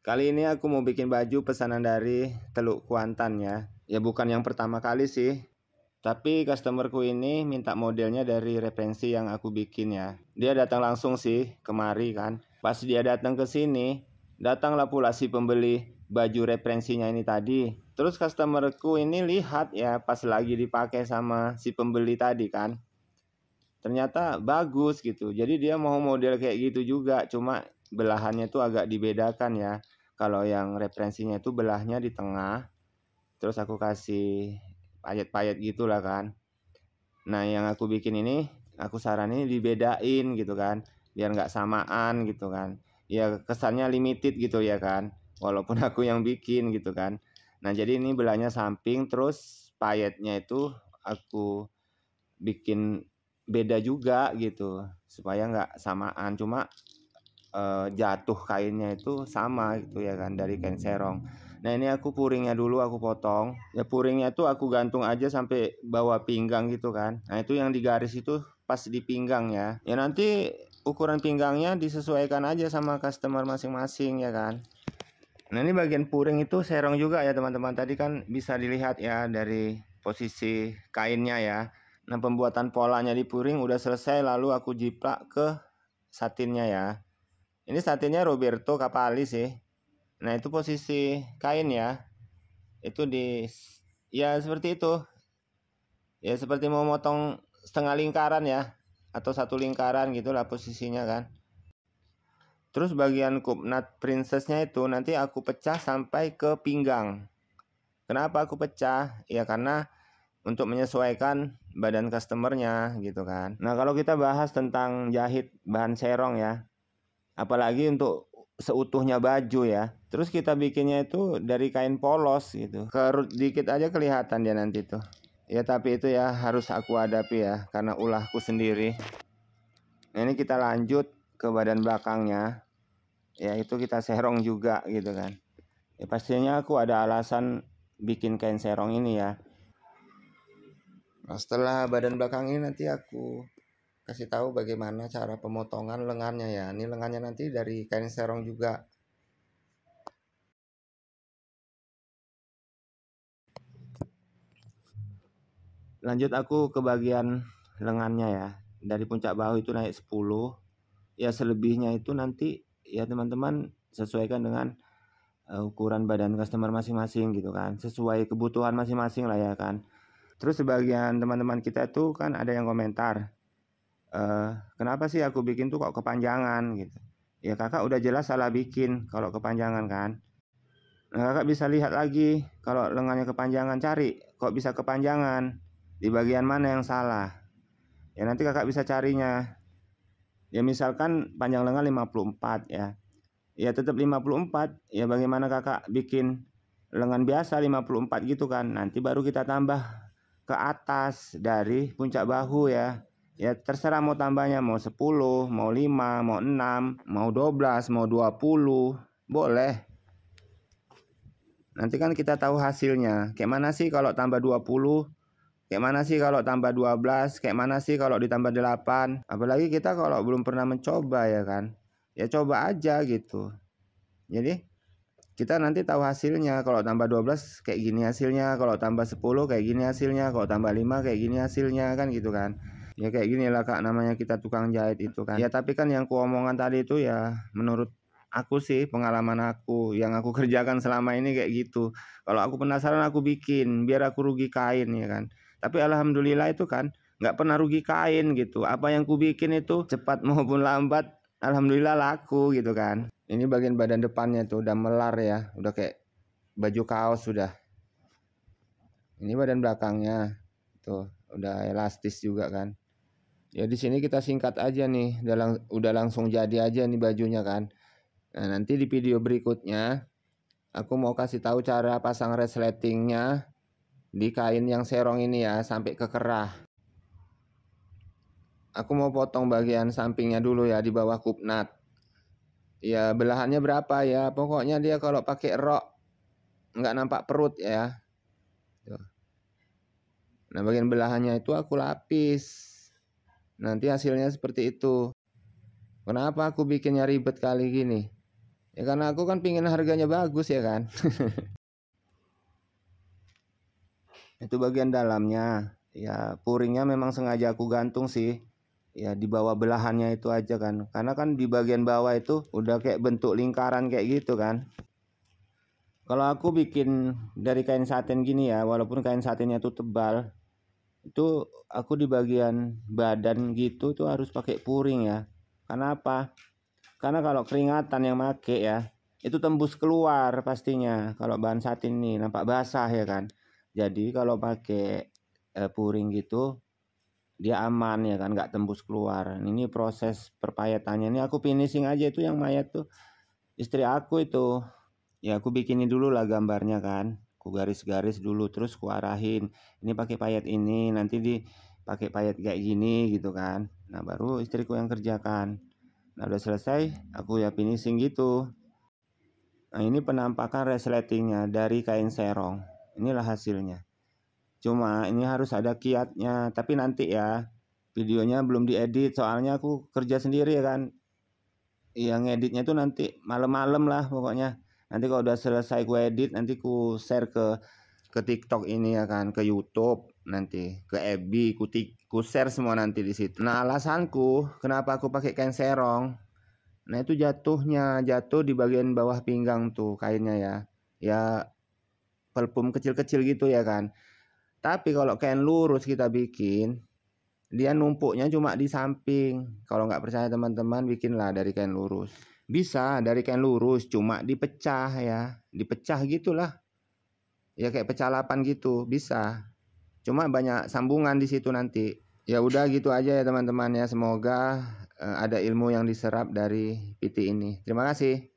Kali ini aku mau bikin baju pesanan dari Teluk Kuantan ya. Ya bukan yang pertama kali sih. Tapi customerku ini minta modelnya dari referensi yang aku bikin ya. Dia datang langsung sih kemari kan. Pas dia datang ke sini, datanglah pula si pembeli baju referensinya ini tadi. Terus customerku ini lihat ya pas lagi dipakai sama si pembeli tadi kan. Ternyata bagus gitu. Jadi dia mau model kayak gitu juga, cuma belahannya tuh agak dibedakan ya. Kalau yang referensinya itu belahnya di tengah, terus aku kasih payet-payet gitulah kan. Nah yang aku bikin ini, aku saranin dibedain gitu kan, biar nggak samaan gitu kan. Ya kesannya limited gitu ya kan, walaupun aku yang bikin gitu kan. Nah jadi ini belahnya samping, terus payetnya itu aku bikin beda juga gitu, supaya nggak samaan. Cuma jatuh kainnya itu sama gitu ya kan, dari kain serong. Nah ini aku puringnya dulu aku potong ya, puringnya tuh aku gantung aja sampai bawah pinggang gitu kan. Nah itu yang digaris itu pas di pinggang ya. Ya nanti ukuran pinggangnya disesuaikan aja sama customer masing-masing ya kan. Nah ini bagian puring itu serong juga ya teman-teman. Tadi kan bisa dilihat ya dari posisi kainnya ya. Nah pembuatan polanya di puring udah selesai, lalu aku jiplak ke satinnya ya. Ini satinnya Roberto Cavalli sih. Nah itu posisi kain ya. Itu ya seperti itu. Ya seperti mau motong setengah lingkaran ya, atau satu lingkaran gitulah posisinya kan. Terus bagian kupnat princessnya itu nanti aku pecah sampai ke pinggang. Kenapa aku pecah? Ya karena untuk menyesuaikan badan customernya gitu kan. Nah kalau kita bahas tentang jahit bahan serong ya, apalagi untuk seutuhnya baju ya, terus kita bikinnya itu dari kain polos gitu, kerut dikit aja kelihatan dia nanti tuh ya. Tapi itu ya harus aku hadapi ya, karena ulahku sendiri. Nah ini kita lanjut ke badan belakangnya ya, itu kita serong juga gitu kan ya. Pastinya aku ada alasan bikin kain serong ini ya. Nah, setelah badan belakang ini nanti aku kasih tahu bagaimana cara pemotongan lengannya ya. Ini lengannya nanti dari kain serong juga. Lanjut aku ke bagian lengannya ya. Dari puncak bahu itu naik 10. Ya selebihnya itu nanti ya teman-teman sesuaikan dengan ukuran badan customer masing-masing gitu kan. Sesuai kebutuhan masing-masing lah ya kan. Terus sebagian teman-teman kita tuh kan ada yang komentar, kenapa sih aku bikin tuh kok kepanjangan gitu. Ya kakak udah jelas salah bikin kalau kepanjangan kan. Nah, kakak bisa lihat lagi kalau lengannya kepanjangan, cari kok bisa kepanjangan, di bagian mana yang salah. Ya nanti kakak bisa carinya. Ya misalkan panjang lengan 54 ya. Ya tetap 54. Ya bagaimana kakak bikin lengan biasa 54 gitu kan. Nanti baru kita tambah ke atas dari puncak bahu ya. Ya terserah mau tambahnya mau 10, mau 5, mau 6, mau 12, mau 20, boleh. Nanti kan kita tahu hasilnya. Kayak mana sih kalau tambah 20? Kayak mana sih kalau tambah 12? Kayak mana sih kalau ditambah 8? Apalagi kita kalau belum pernah mencoba ya kan. Ya coba aja gitu. Jadi kita nanti tahu hasilnya. Kalau tambah 12 kayak gini hasilnya, kalau tambah 10 kayak gini hasilnya, kalau tambah 5 kayak gini hasilnya kan gitu kan. Ya kayak gini lah kak, namanya kita tukang jahit itu kan. Ya tapi kan yang kuomongan tadi itu ya menurut aku sih, pengalaman aku yang aku kerjakan selama ini kayak gitu. Kalau aku penasaran aku bikin biar aku rugi kain ya kan. Tapi alhamdulillah itu kan nggak pernah rugi kain gitu. Apa yang ku bikin itu cepat maupun lambat, alhamdulillah laku gitu kan. Ini bagian badan depannya tuh udah melar ya, udah kayak baju kaos sudah. Ini badan belakangnya tuh udah elastis juga kan. Ya di sini kita singkat aja nih, udah langsung jadi aja nih bajunya kan. Nah nanti di video berikutnya aku mau kasih tahu cara pasang resletingnya di kain yang serong ini ya sampai ke kerah. Aku mau potong bagian sampingnya dulu ya, di bawah kupnat. Ya belahannya berapa ya, pokoknya dia kalau pakai rok nggak nampak perut ya. Nah bagian belahannya itu aku lapis. Nanti hasilnya seperti itu. Kenapa aku bikinnya ribet kali gini? Ya karena aku kan pingin harganya bagus ya kan. Itu bagian dalamnya. Ya puringnya memang sengaja aku gantung sih. Ya di bawah belahannya itu aja kan. Karena kan di bagian bawah itu udah kayak bentuk lingkaran kayak gitu kan. Kalau aku bikin dari kain satin gini ya, walaupun kain satinnya tuh tebal, itu aku di bagian badan gitu tuh harus pakai puring ya. Karena apa? Karena kalau keringatan yang make ya, itu tembus keluar pastinya. Kalau bahan satin ini nampak basah ya kan. Jadi kalau pakai puring gitu dia aman ya kan, nggak tembus keluar. Ini proses perpayatannya. Ini aku finishing aja itu yang mayat tuh istri aku itu. Ya aku bikinin dulu lah gambarnya kan, ku garis-garis dulu terus ku arahin ini pakai payet ini, nanti pakai payet kayak gini gitu kan. Nah baru istriku yang kerjakan. Nah udah selesai aku ya finishing gitu. Nah ini penampakan resletingnya dari kain serong, inilah hasilnya. Cuma ini harus ada kiatnya, tapi nanti ya videonya belum diedit soalnya aku kerja sendiri ya kan. Yang ngeditnya itu nanti malam-malam lah pokoknya. Nanti kalau udah selesai gue edit, nanti ku share ke TikTok ini ya kan, ke YouTube, nanti ke FB, ku share semua nanti di situ. Nah, alasanku kenapa aku pakai kain serong. Nah, itu jatuh di bagian bawah pinggang tuh kainnya ya. Ya pelpum kecil-kecil gitu ya kan. Tapi kalau kain lurus kita bikin, dia numpuknya cuma di samping. Kalau nggak percaya teman-teman, bikinlah dari kain lurus. Bisa dari kain lurus, cuma dipecah ya, dipecah gitulah. Ya kayak pecah 8 gitu, bisa. Cuma banyak sambungan di situ nanti. Ya udah gitu aja ya teman-teman ya. Semoga ada ilmu yang diserap dari PT ini. Terima kasih.